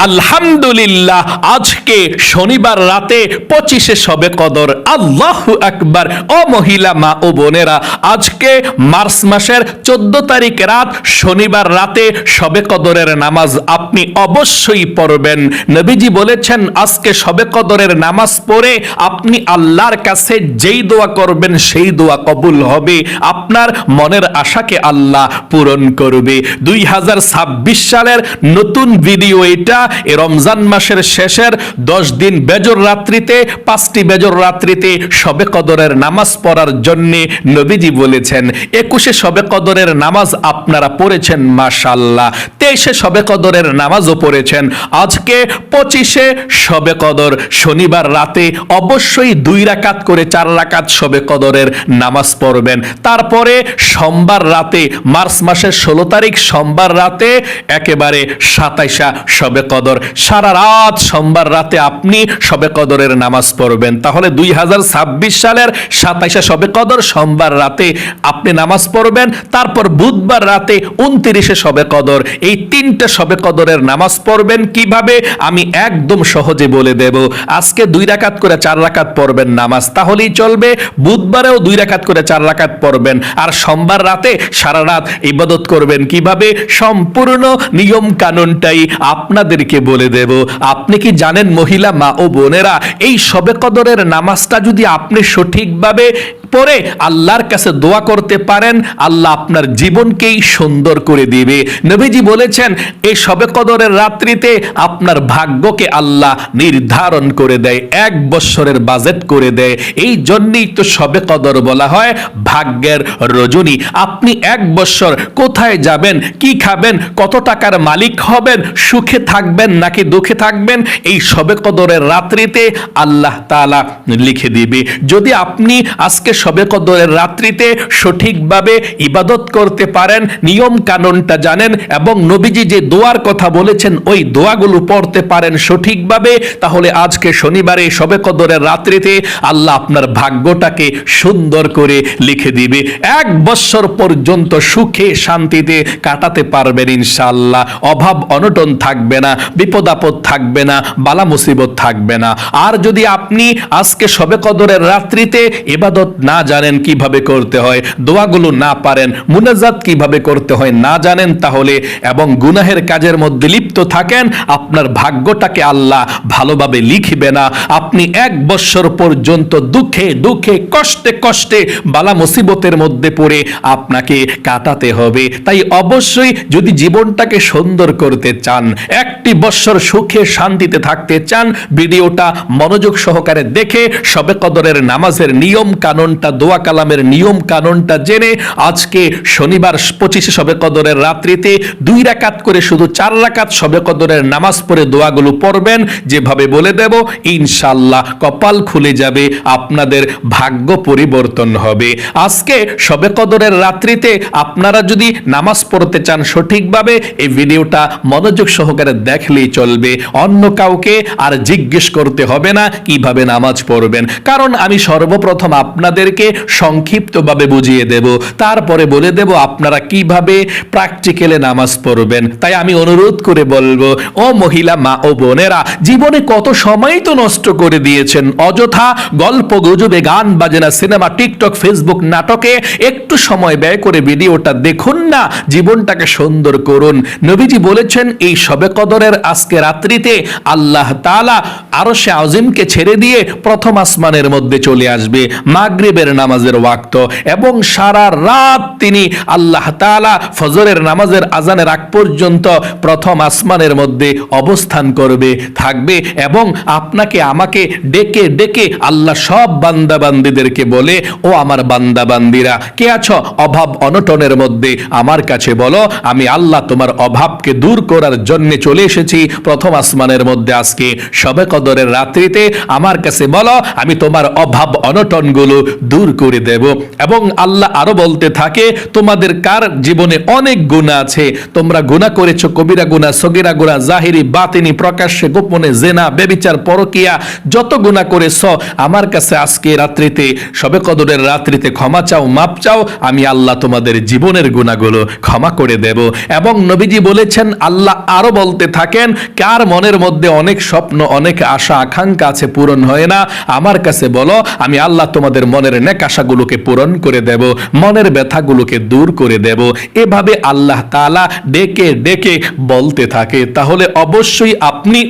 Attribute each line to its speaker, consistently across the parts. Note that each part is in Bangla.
Speaker 1: আলহামদুলিল্লাহ, আজকে শনিবার রাতে 25শে শবে কদর। আল্লাহু আকবার। ও মহিলা মা ও বোনেরা, আজকে মার্চ মাসের 14 তারিখ রাত শনিবার রাতে শবে কদরের নামাজ আপনি অবশ্যই পড়বেন। নবীজি বলেছেন, আজকে শবে কদরের নামাজ পড়ে আপনি আল্লাহর কাছে যেই দোয়া করবেন সেই দোয়া কবুল হবে, আপনার মনের আশাকে আল্লাহ পূরণ করবে। 2026 সালের নতুন ভিডিও এটা। এই রমজান মাসের শেষের 10 দিন বেজর রাত্রিতে, 5টি বেজর রাত্রিতে শবে কদরের নামাজ পড়ার জন্য নবীজি বলেছেন। 21শে শবে কদরের নামাজ আপনারা পড়েছেন মাশাআল্লাহ, 23শে শবে কদরের নামাজও পড়েছেন। আজকে 25শে শবে কদর শনিবার রাতে অবশ্যই 2 রাকাত করে 4 রাকাত শবে কদরের নামাজ পড়বেন। তারপরে সোমবার রাতে, মার্চ মাসের 16 তারিখ সোমবার রাতে একেবারে 27শা শবে কদর, সারা রাত সোমবার রাতে আপনি শবে কদরের নামাজ পড়বেন। তাহলে 2026 সালের 27শা শবে কদর সোমবার রাতে আপনি নামাজ পড়বেন। তারপর বুধবার রাতে 29শে শবে কদর। এই 3টা শবে কদরের নামাজ পড়বেন কিভাবে আমি একদম সহজে বলে দেব। আজকে 2 রাকাত করে 4 রাকাত পড়বেন নামাজ, তাহলেই চলবে। বুধবারেও 2 রাকাত করে 4 রাকাত পড়বেন। আর সোমবার রাতে সারা রাত ইবাদত করবেন কিভাবে, সম্পূর্ণ নিয়ম কানুনটাই আপনাদেরকে বলে দেব। আপনি কি জানেন মহিলা মা ও বোনেরা, এই শবে কদরের নামাজটা যদি আপনি সঠিকভাবে পরে আল্লাহর কাছে দোয়া করতে পারেন, আল্লাহ আপনার জীবনকেই সুন্দর করে দিবে। নবীজি বলেছেন, এই শবে কদরের রাত্রিতে আপনার ভাগ্যকে আল্লাহ নির্ধারণ করে দেয়, 1 বছরের বাজেট করে দেয়। এই জন্যই তো শবে কদর বলা হয় ভাগ্যের রজনী। আপনি 1 বছর কোথায় যাবেন, কি খাবেন, কত টাকার মালিক হবেন, সুখে থাকবেন নাকি দুঃখে থাকবেন, এই শবে কদরের রাত্রিতে আল্লাহ তাআলা লিখে দিবে। যদি আপনি আজকে শবে কদরের রাত্রিতে সঠিকভাবে ইবাদত করতে পারেন, নিয়ম কানুনটা জানেন এবং নবীজি যে দোয়ার কথা বলেছেন ওই দোয়াগুলো পড়তে পারেন সঠিকভাবে, তাহলে আজকে শনিবারে শবে কদরের রাত্রিতে আল্লাহ আপনার ভাগ্যটাকে সুন্দর করে লিখে দিবে। 1 বছর পর্যন্ত সুখে শান্তিতে কাটাতে পারবেন ইনশাআল্লাহ। অভাব অনটন থাকবে না, বিপদ আপদ থাকবে না, বালা মুসিবত থাকবে না। আর যদি আপনি আজকে শবে কদরের রাত্রিতে ইবাদত না জানেন কিভাবে করতে হয়, দোয়াগুলো না পারেন, মুনাজাত কিভাবে করতে হয় না জানেন, তাহলে এবং গুনাহের কাজের মধ্যে লিপ্ত থাকেন, আপনার ভাগ্যটাকে আল্লাহ ভালোভাবে লিখবে না। আপনি 1 বছর পর্যন্ত দুঃখে দুঃখে কষ্টে কষ্টে বালা মুসিবতের মধ্যে পড়ে আপনাকে কাটাতে হবে। তাই অবশ্যই যদি জীবনটাকে সুন্দর করতে চান, 1টি বছর সুখে শান্তিতে থাকতে চান, ভিডিওটা মনোযোগ সহকারে দেখে শবে কদরের নামাজের নিয়ম কানুনটা, দোয়া কালামের নিয়ম কানুনটা জেনে আজকে শনিবার 25শে শবে কদরের রাত্রিতে 2 রাকাত করে শুধু 4 রাকাত শবে কদরের নামাজ পড়ে দোয়াগুলো পড়বেন যেভাবে বলে দেব, ইনশাআল্লাহ কপাল খুলে যাবে, আপনাদের ভাগ্য পরিবর্তন হবে। আজকে শবে কদরের রাত্রিতে আপনারা যদি নামাজ পড়তে চান সঠিকভাবে, এই ভিডিওটা মনোযোগ সহকারে দেখলেই চলবে। অন্য কাউকে আর জিজ্ঞেস করতে হবে না কিভাবে নামাজ পড়বেন, কারণ আমি সর্বপ্রথম আপনাদেরকে সংক্ষিপ্তভাবে বুঝিয়ে দেব, তারপরে বলে দেব আপনারা কিভাবে প্র্যাকটিক্যালে নামাজ পড়বেন। তাই আমি অনুরোধ করে বলবো, ও মহিলা মা ও বোনেরা, জীবনে কত সময় তো নষ্ট করে দিয়েছেন অযথা গল্প গুজবে, গান বাজনা, সিনেমা, টিকটক, ফেসবুক, নাটকে একটু সময় ব্যয় করে ভিডিওটা দেখুন না, জীবনটাকে সুন্দর করুন। নবীজি বলেছেন, এই শবে কদরের আজকে রাত্রিতে আল্লাহ তাআলা আরশে আজিমকে ছেড়ে দিয়ে প্রথম আসমানের মধ্যে চলে আসবে মাগরিবের নামাজের ওয়াক্ত, এবং সারা রাত তিনি আল্লাহ তাআলা ফজরের নামাজের আজানের আগ পর্যন্ত প্রথম আসমানের মধ্যে অবস্থান করবে, থাকবে, এবং আপনাকে আমাকে ডেকে ডেকে আল্লাহ সব বান্দা বান্দীদেরকে বলে, ও আমার বান্দা বান্দীরা, কে আছো অভাব অনটনের মধ্যে, আমার কাছে বলো, আমি আল্লাহ তোমার অভাবকে দূর করার জন্য চলে এসেছি প্রথম আসমানের মধ্যে আজকে শবে কদরের রাত্রিতে, আমার কাছে বলো, আমি তোমার অভাব অনটনগুলো দূর করে দেব। এবং আল্লাহ আরো বলতে থাকে, তোমাদের কার জীবনে অনেক গুনাহ আছে, তোমরা গুনাহ করেছো, কবিরা গুনাহ, সগীরা গুনাহ, জাহিরি বাতিনি, প্রকাশ্যে গোপনে, জেনা, ব্যভিচার, পরকিয়া, যত গুনাহ করেছো, আমার কাছে আজকে রাত্রিতে, শবে কদরের রাত্রিতে ক্ষমা চাও, মাপ চাও, আমি আল্লাহ তোমাদের জীবনের গুনাহগুলো ক্ষমা করে দেব। এবং নবীজি বলেছেন, আল্লাহ আরো বলতে থাকেন, কার মনের মধ্যে অনেক স্বপ্ন, অনেক আশা আকাঙ্ক্ষা আছে, পূরণ হয় না, আমার কাছে বলো, আমি আল্লাহ তোমাদের মনের নেক আশাগুলোকে পূরণ করে দেব, মনের ব্যথাগুলোকে দূর করে দেব। এভাবে আল্লাহ তাআলা ডেকে ডেকে বলতে থাকে। তাহলে অবশ্যই আপনি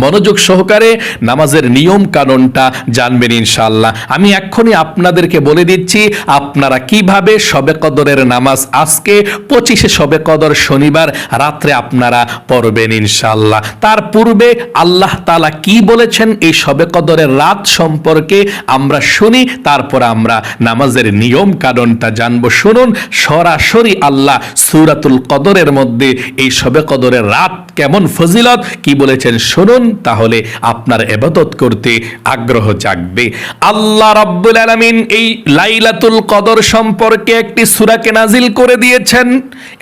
Speaker 1: মনোযোগ সহকারে নামাজের নিয়ম কানুনটা জানবেন ইনশাআল্লাহ। আমি এক্ষুনি আপনাদেরকে বলে দিচ্ছি আপনারা কিভাবে শবে কদরের নামাজ আজকে 25শে শবে কদর শনিবার রাত্রে আপনারা পড়বেন ইনশাআল্লাহ। তার পূর্বে আল্লাহ তাআলা কি বলেছেন এই শবে কদরের রাত সম্পর্কে আমরা শুনি, তারপর আমরা নামাজের নিয়ম কানুনটা জানবো। শুনুন সরাসরি আল্লাহ সূরাতুল কদরের মধ্যে এই শবে কদরের রাত কেমন ফজিলত কি বলেছেন শুনুন, তাহলে আপনার ইবাদত করতে আগ্রহ জাগবে। আল্লাহ রাব্বুল আলামিন এই লাইলাতুল কদর সম্পর্কে একটি সূরাকে নাজিল করে দিয়েছেন।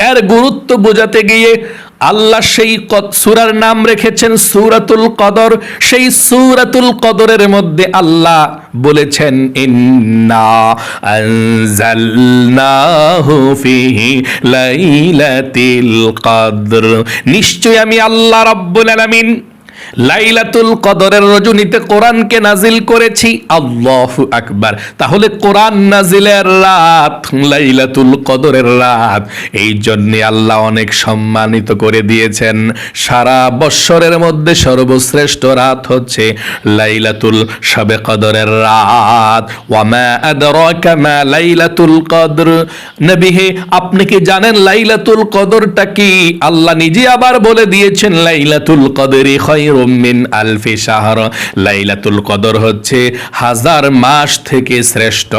Speaker 1: এর গুরুত্ব বোঝাতে গিয়ে আল্লাহ সেই সূরার নাম রেখেছেন সূরাতুল কদর। সেই সূরাতুল কদরের মধ্যে আল্লাহ বলেছেন, ইন্না আনজালনাহু ফিহি লাইলাতুল কদর, নিশ্চয় আমি আল্লাহ রাব্বুল আলামিন লাইলাতুল কদরের রজনীতে কোরআনকে নাজিল করেছি। আল্লাহু আকবার। তাহলে কোরআন নাজিলের রাত লাইলাতুল কদরের রাত, এই জন্য আল্লাহ অনেক সম্মানিত করে দিয়েছেন। সারা বৎসরের মধ্যে সর্বশ্রেষ্ঠ রাত হচ্ছে লাইলাতুল শবে কদরের রাত। ওয়া মা আদরাকা মা লাইলাতুল কদর, নবী হে আপনি কি জানেন লাইলাতুল কদরটা কি? আল্লাহ নিজে আবার বলে দিয়েছেন, লাইলাতুল কদরি খায়রুম মিন আলফি শাহর, লাইলাতুল কদর হচ্ছে 1000 মাস থেকে শ্রেষ্ঠ।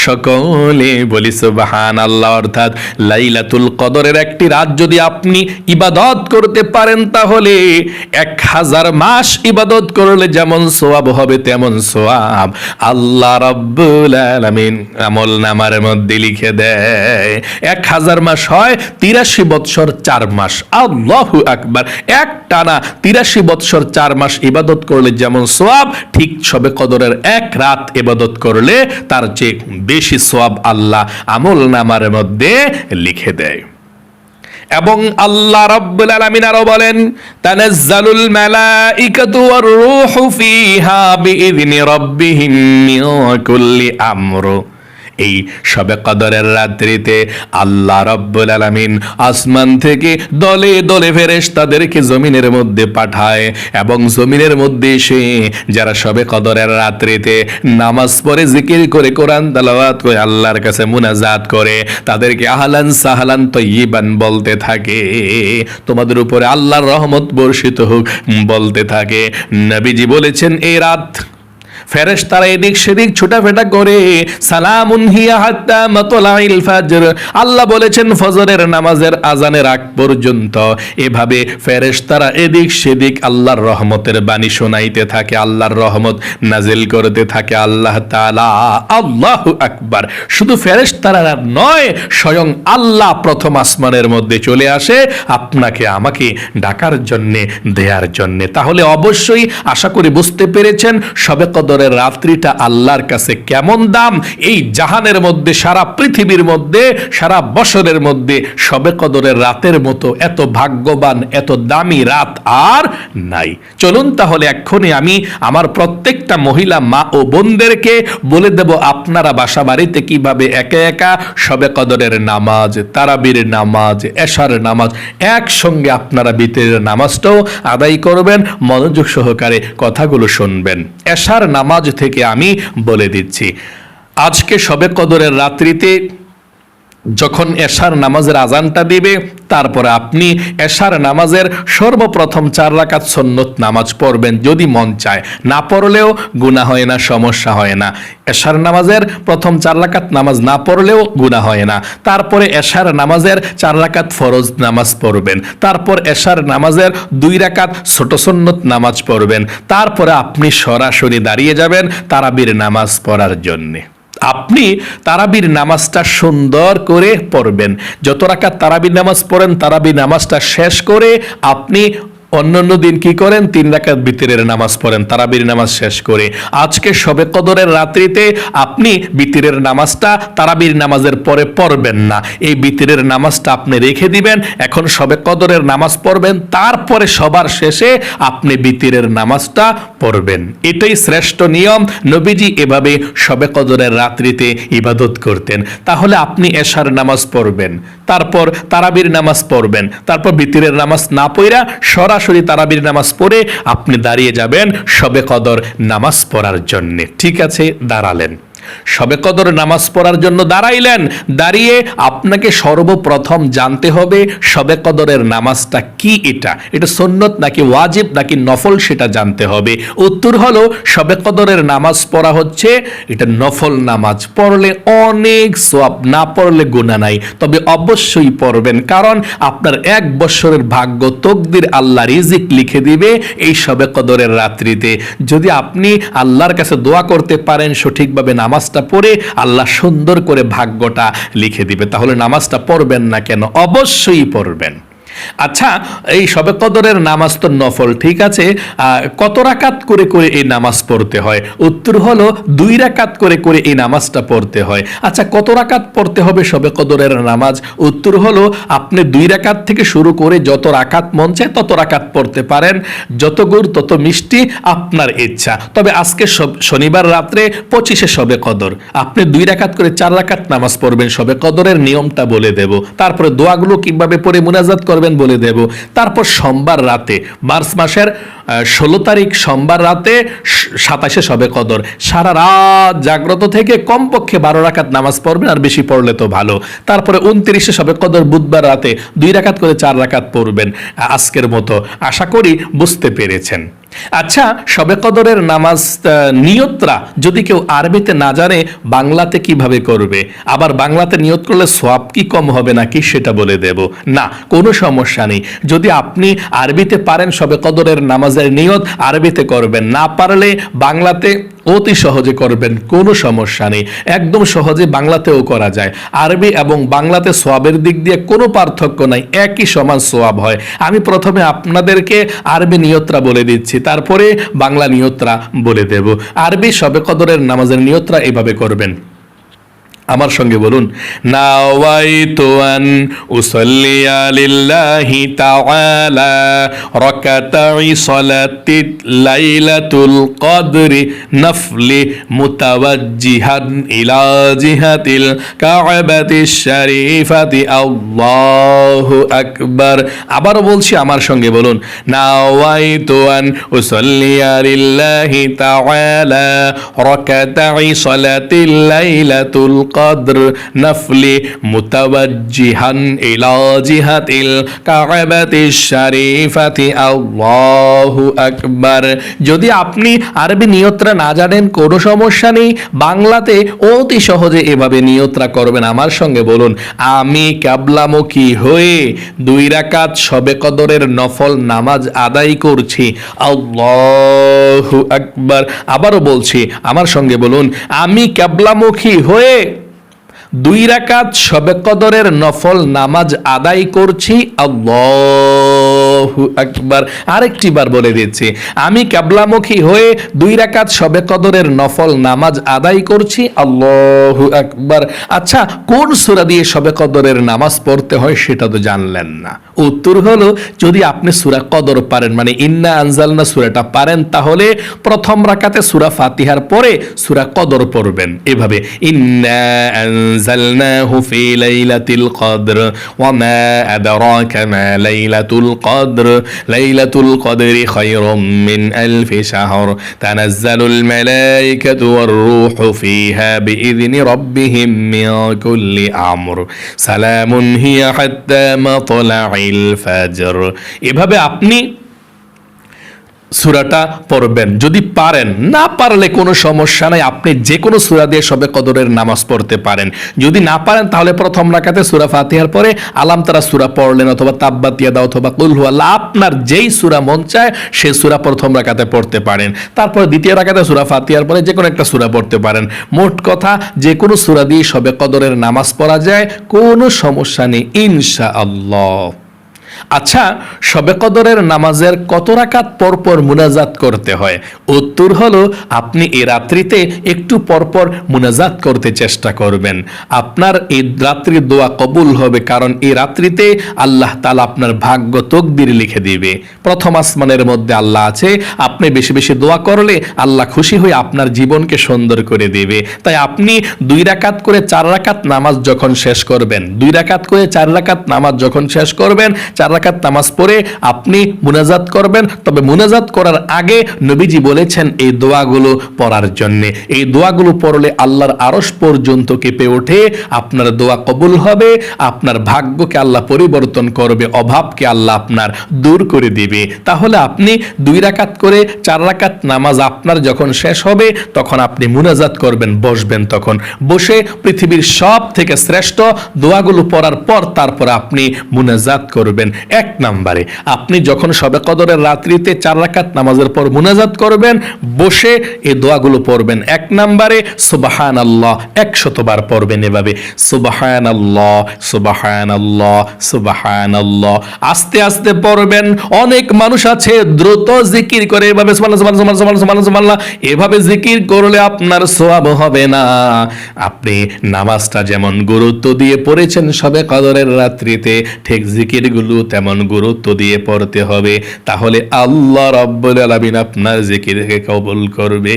Speaker 1: সকলে বলি সুবহানাল্লাহ। অর্থাৎ লাইলাতুল কদরের একটি রাত যদি আপনি ইবাদত করতে পারেন, তাহলে 1000 মাস ইবাদত করলে যেমন সওয়াব হবে তেমন সওয়াব আল্লাহ রাব্বুল আলামিন আমলনামার মধ্যে লিখে দেয়। 1000 মাস হয় 83 বৎসর 4 মাস। আল্লাহু আকবার। এক টানা 83 বৎসর 4 মাস ইবাদত করলে যেমন সওয়াব, ঠিক শবে কদরের এক রাত ইবাদত করলে তার চেয়ে বেশি সওয়াব আল্লাহ আমলনামার মধ্যে লিখে দেয়। এবং আল্লাহ রাব্বুল আলামিন আরো বলেন, তানাজ্জালুল মালাইকাতু ওয়ার রূহু ফিহা বিইذনি রাব্বিহিম মিন কুল্লি আমর। এই শবে কদরের রাত্রিতে আল্লাহ রাব্বুল আলামিন আসমান থেকে দলে দলে ফেরেশতাদেরকে জমিনের মধ্যে পাঠায়, এবং জমিনের মধ্যে এসে যারা শবে কদরের রাত্রিতে নামাজ পড়ে, জিকির করে, কোরআন তেলাওয়াত করে, আল্লাহর কাছে মুনাজাত করে, তাদেরকে আহলান সাহলান তয়্যিবান বলতে থাকে, তোমাদের উপরে আল্লাহর রহমত বর্ষিত হোক বলতে থাকে। নবীজি বলেছেন, এই রাত ফেরেশতারা এদিক সেদিক ছোটাফেটা করে, সালামুন হিয়া হাত্তা মাতলাইল ফাজর, আল্লাহ বলেছেন ফজরের নামাজের আজানের আগ পর্যন্ত এভাবে ফেরেশতারা এদিক সেদিক আল্লাহর রহমতের বাণী শোনাইতে থাকে, আল্লাহর রহমত নাজিল করতে থাকে আল্লাহ তাআলা। আল্লাহু আকবার। শুধু ফেরেশতারা নয়, স্বয়ং আল্লাহ প্রথম আসমানের মধ্যে চলে আসে আপনাকে আমাকে ডাকার জন্যে, দেয়ার জন্যে। তাহলে অবশ্যই আশা করি বুঝতে পেরেছেন শবে কদরের রাত্রিটা আল্লাহর কাছে কেমন দাম। এই জাহানের মধ্যে, সারা পৃথিবীর মধ্যে, সারা বছরের মধ্যে শবে কদরের রাতের মতো এত ভাগ্যবান, এত দামি রাত আর নাই। চলুন তাহলে এক্ষুনি আমি আমার প্রত্যেকটা মহিলা মা ও বোনদেরকে বলে দেব আপনারা বাসা বাড়িতে কিভাবে একা একা শবে কদরের নামাজ, তারাবির নামাজ, এশার নামাজ একসঙ্গে আপনারা বিতরের নামাজটাও আদায় করবেন। মনোযোগ সহকারে কথাগুলো শুনবেন। এশার নামাজ থেকে আমি বলে দিচ্ছি, আজকে শবে কদরের রাত্রিতে যখন এশার নামাজের আজানটা দিবে, তারপরে আপনি এশার নামাজের সর্বপ্রথম 4 রাকাত সুন্নত নামাজ পড়বেন যদি মন চায়, না পড়লেও গুনাহ হয় না, সমস্যা হয় না। এশার নামাজের প্রথম 4 রাকাত নামাজ না পড়লেও গুনাহ হয় না। তারপরে এশার নামাজের 4 রাকাত ফরজ নামাজ পড়বেন, তারপর এশার নামাজের 2 রাকাত ছোট সুন্নত নামাজ পড়বেন, তারপরে আপনি সরাসরি দাঁড়িয়ে যাবেন তারাবির নামাজ পড়ার জন্যে। আপনি তারাবির নামাজটা সুন্দর করে পড়বেন। যত রাকাত তারাবির নামাজ পড়েন, তারাবির নামাজটা শেষ করে আপনি অন্যান্য দিন কি করেন? 3 রাকাত বিতরের নামাজ পড়েন তারাবির নামাজ শেষ করে। আজকে শবে কদরের রাত্রিতে আপনি বিতরের নামাজটা তারাবির নামাজের পরে পড়বেন না, এই বিতরের নামাজটা আপনি রেখে দিবেন। এখন শবে কদরের নামাজ পড়বেন, তারপরে সবার শেষে আপনি বিতরের নামাজটা পড়বেন। এটাই শ্রেষ্ঠ নিয়ম। নবীজি এভাবে শবে কদরের রাত্রিতে ইবাদত করতেন। তাহলে আপনি এশার নামাজ পড়বেন, তারপর তারাবির নামাজ পড়বেন, তারপর বিতরের নামাজ না পড়া সরাসরি তারাবির নামাজ পড়ে আপনি দাঁড়িয়ে যাবেন শবে কদর নামাজ পড়ার জন্য। ঠিক আছে, দাঁড়ালেন, শবে কদর নামাজ পড়ার জন্য দাঁড়াইলেন। দাঁড়িয়ে আপনাকে সর্বপ্রথম জানতে হবে শবে কদরের নামাজটা কি। এটা সুন্নত নাকি ওয়াজিব নাকি নফল, সেটা জানতে হবে। উত্তর হলো শবে কদরের নামাজ পড়া হচ্ছে এটা নফল নামাজ। পড়লে অনেক সওয়াব, না পড়লে গুনাহ নাই। তবে অবশ্যই পড়বেন, কারণ আপনার 1 বছরের ভাগ্য তকদির আল্লাহ রিজিক লিখে দিবে এই শবে কদরের রাত্রিতে। যদি আপনি আল্লাহর কাছে দোয়া করতে পারেন সঠিকভাবে নামাজটা পড়ে, আল্লাহ সুন্দর করে ভাগ্যটা লিখে দিবে। তাহলে নামাজটা পড়বেন না কেন? অবশ্যই পড়বেন। আচ্ছা, এই শবে কদরের নামাজ তো নফল, ঠিক আছে, কত রাকাত করে করে এই নামাজ পড়তে হয়? উত্তর হলো 2 রাকাত করে করে এই নামাজটা পড়তে হয়। আচ্ছা, কত রাকাত পড়তে হবে শবে কদরের নামাজ? উত্তর হলো আপনি 2 রাকাত থেকে শুরু করে যত রাকাত মন চায় তত রাকাত পড়তে পারেন। যত গুড় তত মিষ্টি, আপনার ইচ্ছা। তবে আজকে শনিবার রাত্রে 25শে শবে কদর, আপনি 2 রাকাত করে 4 রাকাত নামাজ পড়বেন। শবে কদরের নিয়মটা বলে দেব, তারপরে দোয়াগুলো কিভাবে পড়ে মুনাজাত করবেন বলে দেব। তারপর সোমবার রাতে, মার্চ মাসের 16 তারিখ সোমবার রাতে 27শে শবে কদর, সারা রাত জাগ্রত থেকে কমপক্ষে 12 রাকাত নামাজ পড়বেন, আর বেশি পড়লে তো ভালো। তারপরে 29শে শবে কদর বুধবার রাতে 2 রাকাত করে 4 রাকাত পড়বেন আজকের মতো। আশা করি বুঝতে পেরেছেন। আচ্ছা, শবে কদরের নামাজ নিয়তরা যদি কেউ আরবিতে না জানে, বাংলাতে কিভাবে করবে? আবার বাংলাতে নিয়ত করলে সওয়াব কি কম হবে নাকি, সেটা বলে দেব। না, কোনো সমস্যা নেই। যদি আপনি আরবিতে পারেন শবে কদরের নামাজের নিয়ত আরবিতে করবেন, না পারলে বাংলাতে অতি সহজে করবেন, কোনো সমস্যা নেই। একদম সহজে বাংলাতেও করা যায়। আরবি এবং বাংলাতে সওয়াবের দিক দিয়ে কোনো পার্থক্য নাই, একই সমান সওয়াব হয়। আমি প্রথমে আপনাদেরকে আরবি নিয়তরা বলে দিচ্ছি, তারপরে বাংলা নিয়তরা বলে দেব। আরবি শবে কদরের নামাজের নিয়তরা এভাবে করবেন। আমার সঙ্গে বলুন, নাওয়াইতু আন উসাল্লিয়া লিল্লাহি তাআলা রাকাতাই সালাতি লাইলাতুল কদরি নফলি মুতাওয়াজ্জিহান ইলা জিহাতিল কাবাতিশ শরীফাতি আল্লাহু আকবার। আবার বলছি, আমার সঙ্গে বলুন, নাওয়াইতু আন উসাল্লিয়া লিল্লাহি তাআলা রাকাতাই সালাতি লাইলাতুল কদর নফলি মুতাওয়াজ্জিহান ইলা জিহাতিল কাবাতিশ শরীফাতি আল্লাহু আকবার। যদি আপনি আরবি নিয়তরা না জানেন, কোনো সমস্যা নেই, বাংলাতে অতি সহজে এভাবে নিয়তরা করবেন। আমার সঙ্গে বলুন, আমি কিবলামুখী হয়ে 2 রাকাত শবে কদরের নফল নামাজ আদায় করছি, আল্লাহু আকবার। আবারও বলছি, আমার সঙ্গে বলুন, আমি কিবলামুখী হয়ে 2 রাকাত শবে কদরের নফল নামাজ আদায় করছি, আল্লাহু আকবার। আরেকটি বার বলে দিচ্ছি, আমি কিবলামুখী হয়ে 2 রাকাত শবে কদরের নফল নামাজ আদায় করছি, আল্লাহু আকবার। আচ্ছা, কোন সূরা দিয়ে শবে কদরের নামাজ পড়তে হয় সেটা তো জানলেন না। উত্তর হলো, যদি আপনি সূরা কদর পারেন, মানে ইন্না আনজালনা সূরাটা পারেন, তাহলে প্রথম রাকাতে সূরা ফাতিহার পরে সূরা কদর পড়বেন এভাবে, ইন্না আনজালনাহু ফি লাইলাতিল কদর ওয়া মা আদরাকা মা লাইলাতুল কদর লাইলাতুল কদরি খায়রুম মিন আলফি শাহর তানাজ্জালুল মালায়েকাতু ওয়ার রূহু ফিহা বিইذনি রাব্বিহিম মিন কুল্লি আমর সালামুন হিয়া হাত্তা মাতলাইল ফাজর। এভাবে আপনি সূরাটা পড়বেন। যদি পারেন, না পারলে কোনো সমস্যা নাই, আপনি যে কোনো সূরা দিয়ে শবে কদরের নামাজ পড়তে পারেন। যদি না পারেন তাহলে প্রথম রাকাতে সূরা ফাতিহার পরে আলাম তারা সূরা পড়লেন, অথবা তাব্বাত ইয়াদা অথবা কুল হুয়াল্লাহ, আপনার যেই সূরা মন চায় সেই সূরা প্রথম রাকাতে পড়তে পারেন। তারপর দ্বিতীয় রাকাতে সূরা ফাতিহার পরে যে কোনো একটা সূরা পড়তে পারেন। মোট কথা যে কোনো সূরা দিয়ে শবে কদরের নামাজ পড়া যায়, কোনো সমস্যা নেই ইনশাআল্লাহ। আচ্ছা, শবে কদরের নামাজের কত রাকাত পরপর মুনাজাত করতে হয়? উত্তর হলো, আপনি এই রাত্রিতে একটু পরপর মুনাজাত করতে চেষ্টা করবেন। আপনার এই রাত্রির দোয়া কবুল হবে, কারণ এই রাত্রিতে আল্লাহ তাআলা আপনার ভাগ্য তকদির লিখে দিবে। প্রথম আসমানের মধ্যে আল্লাহ আছে, আপনি বেশি বেশি দোয়া করলে আল্লাহ খুশি হয়ে আপনার জীবনকে সুন্দর করে দেবে। তাই আপনি 2 রাকাত করে 4 রাকাত নামাজ যখন শেষ করবেন, 2 রাকাত করে 4 রাকাত নামাজ যখন শেষ করবেন, 4 রাকাত নামাজ পড়ে আপনি মুনাজাত করবেন। তবে মুনাজাত করার আগে নবীজি বলেছেন এই দোয়াগুলো পড়ার জন্য। এই দোয়াগুলো পড়লে আল্লাহর আরশ পর্যন্ত কেঁপে ওঠে, আপনার দোয়া কবুল হবে, আপনার ভাগ্যকে আল্লাহ পরিবর্তন করবে, অভাবকে আল্লাহ আপনার দূর করে দিবে। তাহলে আপনি 2 রাকাত করে 4 রাকাত নামাজ আপনার যখন শেষ হবে, তখন আপনি মুনাজাত করবেন, বসবেন। তখন বসে পৃথিবীর সব থেকে শ্রেষ্ঠ দোয়াগুলো পড়ার পর তারপর আপনি মুনাজাত করবেন। 1 নম্বরে আপনি যখন শবে কদরের রাত্রিতে 4 রাকাত নামাজের পর মুনাজাত করবেন, বসে এই দোয়াগুলো পড়বেন। 1 নম্বরে সুবহানাল্লাহ 100 বার পড়বেন, এভাবে সুবহানাল্লাহ সুবহানাল্লাহ সুবহানাল্লাহ, আস্তে আস্তে পড়বেন। অনেক মানুষ আছে দ্রুত জিকির করে, এভাবে সুবহানাল্লাহ সুবহানাল্লাহ সুবহানাল্লাহ সুবহানাল্লাহ, এভাবে জিকির করলে আপনার সওয়াব হবে না। আপনি নামাজটা যেমন গুরুত্ব দিয়ে পড়েছেন শবে কদরের রাত্রিতে, ঠিক জিকিরগুলো তেমন গুরুত্ব দিয়ে পড়তে হবে, তাহলে আল্লাহ রাব্বুল আলামিন আপনার জিকিরকে কবুল করবে।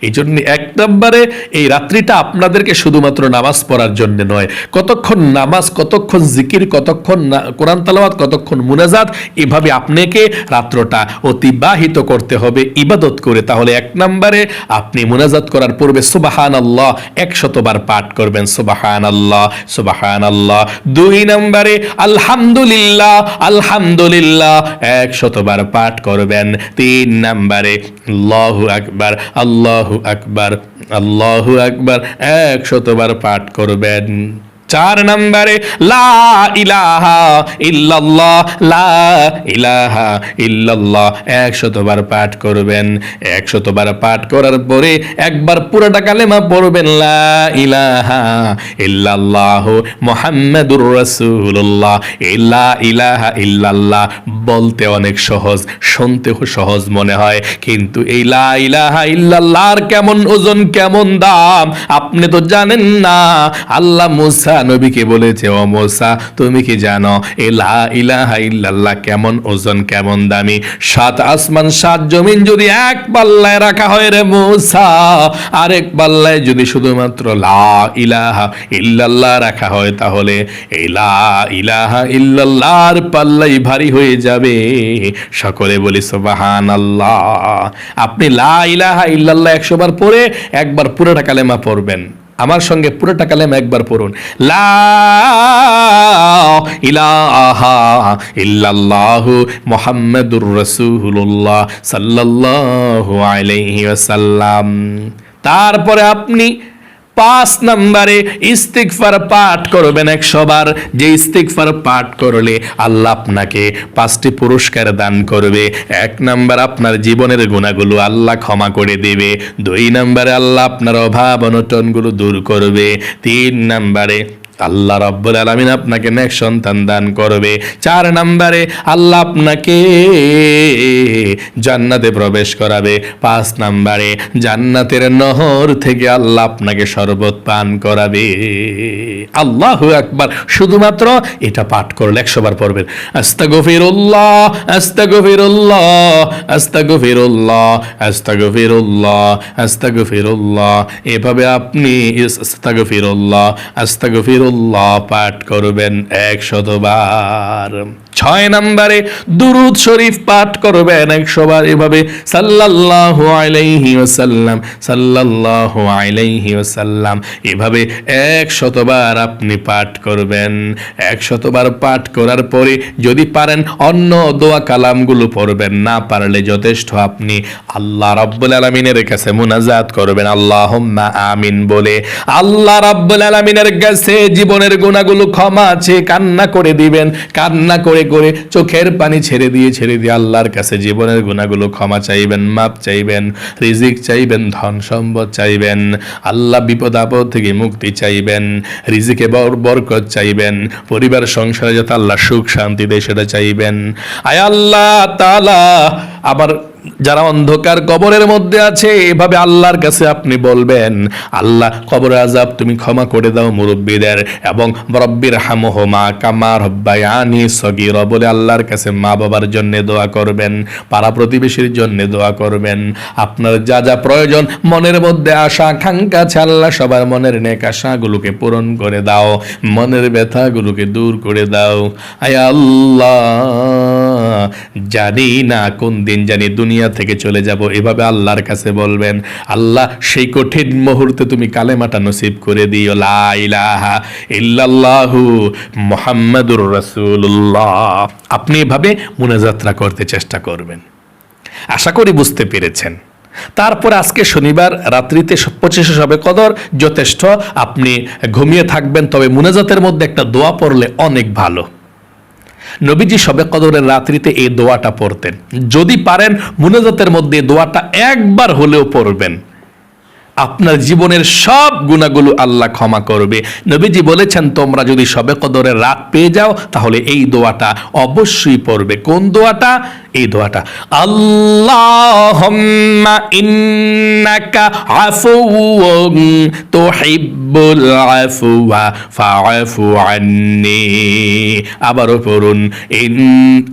Speaker 1: এই জন্য 1 নম্বরে এই রাত্রিটা আপনাদেরকে শুধুমাত্র নামাজ পড়ার জন্য নয়, কতক্ষণ নামাজ, কতক্ষণ জিকির, কতক্ষণ কোরআন তেলাওয়াত, কতক্ষণ মুনাজাত, এভাবে আপনাকে রাত্রটা অতিবাহিত করতে হবে ইবাদত করে। তাহলে 1 নম্বরে আপনি মুনাজাত করার পূর্বে সুবহানাল্লাহ 100 বার পাঠ করবেন, সুবহানাল্লাহ সুবহানাল্লাহ। 2 নম্বরে আলহামদুলিল্লাহ আলহামদুলিল্লাহ 100 বার পাঠ করবেন। 3 নম্বরে আল্লাহু আকবার আল্লাহু আকবার আল্লাহু আকবার 100 বার পাঠ করবেন। 4 নম্বরে লা ইলাহা ইল্লাল্লাহ লা ইলাহা ইল্লাল্লাহ 100 বার পাঠ করবেন। 100 বার পাঠ করার পরে একবার পুরোটা কালেমা পড়বেন, লা ইলাহা ইল্লাল্লাহ মুহাম্মাদুর রাসূলুল্লাহ। লা ইলাহা ইল্লাল্লাহ বলতে অনেক সহজ, শুনতেও সহজ মনে হয়, কিন্তু এই লা ইলাহা ইল্লাল্লাহর কেমন ওজন, কেমন দাম আপনি তো জানেন না। আল্লাহ মুসা নবীকে বলেছে, ও মুসা তুমি কি জানো এই লা ইলাহা ইল্লাল্লাহ কেমন ওজন, কেমন দামি? 7 আসমান 7 জমিন যদি এক পাল্লায় রাখা হয় রে মুসা, আরেক পাল্লায় যদি শুধুমাত্র লা ইলাহা ইল্লাল্লাহ রাখা হয়, তাহলে এই লা ইলাহা ইল্লাল্লাহর পাল্লাই ভারী হয়ে যাবে। সকলে বলি সুবহানাল্লাহ। আপনি লা ইলাহা ইল্লাল্লাহ 100 বার পড়ে একবার পুরোটা কালেমা পড়বেন। আমার সঙ্গে পুরোটা কালেমা একবার পড়ুন, লা ইলাহা ইল্লাল্লাহু মুহাম্মাদুর রাসূলুল্লাহ সাল্লাল্লাহু আলাইহি ওয়াসাল্লাম। তারপরে আপনি 5 নম্বরে ইস্তিগফার পাঠ করবেন 100 বার। যে ইস্তিগফার পাঠ করলে আল্লাহ আপনাকে 5টি পুরস্কার দান করবে। 1 নম্বর, আপনার জীবনের গুনাহগুলো আল্লাহ ক্ষমা করে দেবে। 2 নম্বরে আল্লাহ আপনার অভাব অনটনগুলো দূর করবে। 3 নম্বরে আল্লাহ রাব্বুল আলামিন আপনাকে নেক সন্তান দান করবে। 4 নম্বরে আল্লাহ আপনাকে জান্নাতে প্রবেশ করাবে। 5 নম্বরে জান্নাতের নহর থেকে আল্লাহ আপনাকে শরবত পান করাবে। আল্লাহু আকবার। শুধুমাত্র এটা পাঠ করলে 100 বার পড়বেন, আস্তাগফিরুল্লাহ আস্তাগফিরুল্লাহ আস্তাগফিরুল্লাহ আস্তাগফিরুল্লাহ আস্তাগফিরুল্লাহ। এভাবে আপনি আস্তাগফিরুল্লাহ আস্তাগফিরুল্লাহ পাঠ করবেন 100 বার। 6 নম্বরে দুরূদ শরীফ পাঠ করবেন 100 বার এভাবে সাল্লাল্লাহু আলাইহি ওয়াসাল্লাম, সাল্লাল্লাহু আলাইহি ওয়াসাল্লাম, এভাবে 100 বার আপনি পাঠ করবেন। 100 বার পাঠ করার পরে যদি পারেন অন্য দোয়া কালামগুলো পড়বেন, না পারলে যথেষ্ট আপনি আল্লাহ রাব্বুল আলামিনের কাছে মুনাজাত করবেন আল্লাহুম্মা আমিন বলে। আল্লাহ রাব্বুল আলামিনের কাছে জীবনের গুনাহগুলো ক্ষমা আছে কান্না করে দিবেন, কান্না করে করে চোখের পানি ছেড়ে দিয়ে আল্লাহর কাছে জীবনের গুনাহগুলো ক্ষমা চাইবেন, মাপ চাইবেন, রিজিক চাইবেন, ধন সম্পদ চাইবেন, আল্লাহ বিপদ আপদ থেকে মুক্তি চাইবেন, রিজিকে বরকত চাইবেন, পরিবার সংসারে যাতে আল্লাহ সুখ শান্তি দেয় সেটা চাইবেন। আয় আল্লাহ তাআলা, আবার যারা অন্ধকার কবরের মধ্যে আছে এভাবে আল্লাহর কাছে আপনি বলবেন আল্লাহ কবরের আযাব তুমি ক্ষমা করে দাও মুরব্বীদের, এবং রব্বির হামহুমা কামা রব্বায়ানি সগীরা বলে আল্লাহর কাছে মা বাবার জন্য দোয়া করবেন, পাড়া প্রতিবেশীর জন্য দোয়া করবেন। আপনার যা যা প্রয়োজন মনের মধ্যে আশা আকাঙ্ক্ষা আছে আল্লাহ সবার মনের নেক আশাগুলোকে পূরণ করে দাও, মনের ব্যথাগুলোকে দূর করে দাও। আয় আল্লাহ, জানি না কোন দিন জানি দুনিয়া থেকে চলে যাব, এভাবে আল্লাহর কাছে বলবেন। আল্লাহ সেই কঠিন মুহূর্তে তুমি কালেমাটা নসিব করে দিও, লা ইলাহা ইল্লাল্লাহু মুহাম্মাদুর রাসূলুল্লাহ। আপনি এভাবে মুনাজাতরা করতে চেষ্টা করবেন। আশা করি বুঝতে পেরেছেন। তারপর আজকে শনিবার রাত্রিতে 25 শবে কদর, যথেষ্ট আপনি ঘুমিয়ে থাকবেন, তবে মুনাজাতের মধ্যে একটা দোয়া পড়লে অনেক ভালো। নবীজি শবে কদরের রাত্রিতে এই দোয়াটা পড়তেন, যদি পারেন মুনাজাতের মধ্যে দোয়াটা একবার হলেও পড়বেন, আপনার জীবনের সব গুনাহগুলো আল্লাহ ক্ষমা করবে। নবীজি বলেছেন তোমরা যদি শবে কদরের রাত পেয়ে যাও তাহলে এই দোয়াটা অবশ্যই পড়বে। কোন দোয়াটা? এই দোয়াটা, আল্লাহুম্মা ইন্নাকা আফুউন তুহিব্বুল আফওয়া ফাআফু আন্নী। আবারও পড়ুন,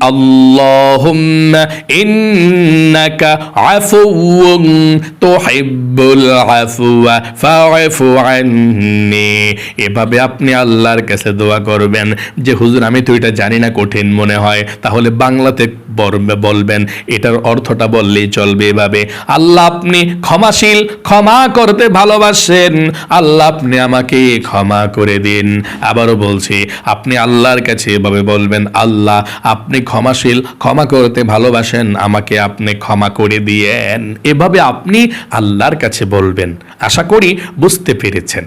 Speaker 1: আল্লাহুম্মা ইন্নাকা আফুউন তুহিব্বুল আফওয়া ফাআফু আন্নী। এভাবে আপনি আল্লাহর কাছে দোয়া করবেন যে হুজুর আমি তো এটা জানি না, কঠিন মনে হয়, তাহলে বাংলাতে বলবেন, এটার অর্থটা বললেই চলবে এভাবে, আল্লাহ আপনি ক্ষমাশীল, ক্ষমা করতে ভালোবাসেন, আল্লাহ আপনি আমাকে ক্ষমা করে দিন। আবারও বলছি, আপনি আল্লাহর কাছে এভাবে বলবেন, আল্লাহ আপনি ক্ষমাশীল, ক্ষমা করতে ভালোবাসেন, আমাকে আপনি ক্ষমা করে দিয়েন। এভাবে আপনি আল্লাহর কাছে বলবেন। আশা করি বুঝতে পেরেছেন।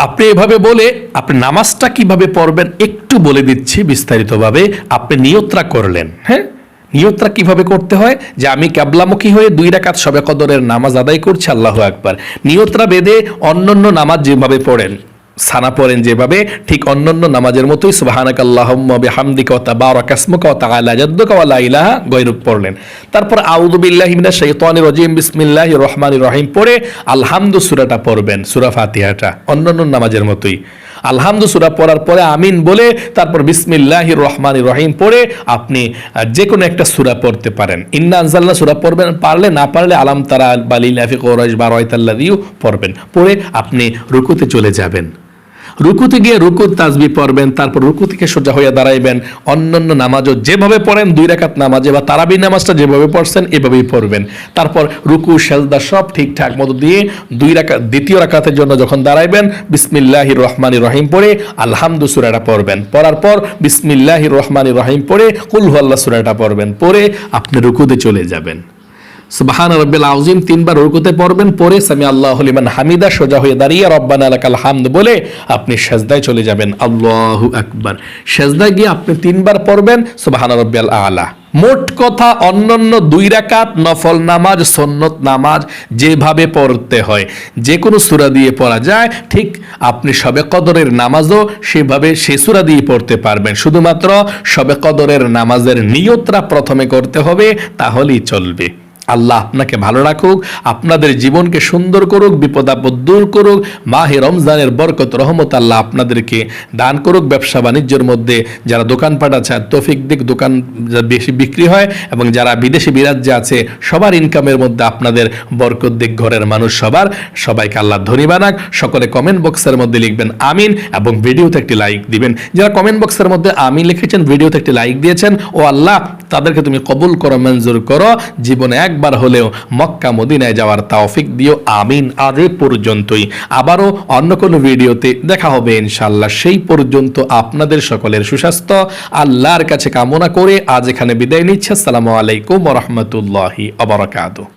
Speaker 1: আপনি এভাবে বলে আপনি নামাজটা কিভাবে পড়বেন একটু বলে দিচ্ছি বিস্তারিতভাবে। আপনি নিয়তরা করলেন, হ্যাঁ, নিয়তরা কিভাবে করতে হয়, যে আমি কিবলামুখী হয়ে 2 রাকাত শবে কদরের নামাজ আদায় করছি, আল্লাহু আকবার। নিয়তরা বেদে অন্যান্য নামাজ যেভাবে পড়েন, সানা পড়েন যেভাবে, ঠিক অন্যান্য নামাজের মতোই সুবহানাকাল্লাহুম্মা বিহামদিকা ওয়া তাবারাকা ইসমুকা ওয়া তাআলা জাদ্দুকা ওয়া লা ইলাহা গায়রুক পড়লেন। তারপর আউযু বিল্লাহি মিনাশ শাইতানির রাজিম বিসমিল্লাহির রহমানির রহিম পড়ে আলহামদু সূরাটা পড়বেন, সূরা ফাতিহাটা অন্যান্য নামাজের মতোই। আলহামদু সূরা পড়ার পরে আমিন বলে তারপর বিসমিল্লাহির রহমানির রহিম পড়ে আপনি যে কোনো একটা সূরা পড়তে পারেন। ইন্না আনজালনা সূরা পড়বেন, পারলে না পারলে আলাম তারা বালিল ফি কুরাইশ বা রাইতাল্লাযিও পড়বেন। পড়ে আপনি রুকুতে চলে যাবেন। রুকুতে গিয়ে রুকুত তাসবিহ পড়বেন, তারপর রুকু থেকে সোজা হয়ে দাঁড়াইবেন। অন্যান্য নামাজও যেভাবে পড়েন 2 রাকাত নামাজে বা তারাবির নামাজটা যেভাবে পড়ছেন এভাবেই পড়বেন। তারপর রুকু সেজদা সব ঠিকঠাক মতো দিয়ে 2 রাকাত, দ্বিতীয় রাকাতের জন্য যখন দাঁড়াইবেন বিসমিল্লাহির রহমানির রহিম পড়ে আলহামদু সূরাটা পড়বেন। পড়ার পর বিসমিল্লাহির রহমানির রহিম পড়ে কুল হুয়াল্লাহ সূরাটা পড়বেন। পড়ে আপনি রুকুতে চলে যাবেন। সুবহান রাব্বিল আযীম 3 বার রুকুতে পড়বেন, পরে সামি আল্লাহু লিমান হামিদা সোজা হয়ে দাঁড়িয়ে রব্বানা লাকাল হামদ বলে আপনি সিজদায় চলে যাবেন। আল্লাহু আকবার। সিজদায় গিয়ে আপনি 3 বার পড়বেন সুবহান রাব্বিল আলা। মোট কথা অন্যান্য 2 রাকাত নফল নামাজ, সুন্নত নামাজ যেভাবে পড়তে হয়, যে কোনো সূরা দিয়ে পড়া যায়, ঠিক আপনি শবে কদরের নামাজও সেভাবে সে সূরা দিয়ে পড়তে পারবেন। শুধুমাত্র শবে কদরের নামাজের নিয়তটা প্রথমে করতে হবে, তাহলেই চলবে। আল্লাহ আপনাকে ভালো রাখুক, আপনাদের জীবনকে সুন্দর করুক, বিপদ আপদ দূর করুক। মাহে রমজানের বরকত রহমত আল্লাহ আপনাদেরকে দান করুক। ব্যবসা বাণিজ্যের মধ্যে যারা দোকানপাট আছে তৌফিক দিক, দোকান বেশি বিক্রি হয়, এবং যারা বিদেশি বিরাজ্যে আছে সবার ইনকামের মধ্যে আপনাদের বরকত দিক, ঘরের মানুষ সবাইকে আল্লাহ ধনী বানাক। সকলে কমেন্ট বক্সের মধ্যে লিখবেন আমিন, এবং ভিডিওতে একটি লাইক দিবেন। যারা কমেন্ট বক্সের মধ্যে আমিন লিখেছেন, ভিডিওতে একটি লাইক দিয়েছেন, ও আল্লাহ তাদেরকে তুমি কবুল করো, মঞ্জুর করো। জীবনে একবার হলেও মক্কা মদিনায় যাওয়ার তৌফিক দিও, আমিন। আজ এই পর্যন্তই, আবারও অন্য কোনো ভিডিওতে দেখা হবে ইনশাআল্লাহ। সেই পর্যন্ত আপনাদের সকলের সুস্বাস্থ্য আল্লাহর কাছে কামনা করে আজ এখানে বিদায় নিচ্ছি। আসসালামু আলাইকুম ওয়া রাহমাতুল্লাহি ওয়া বারাকাতুহু।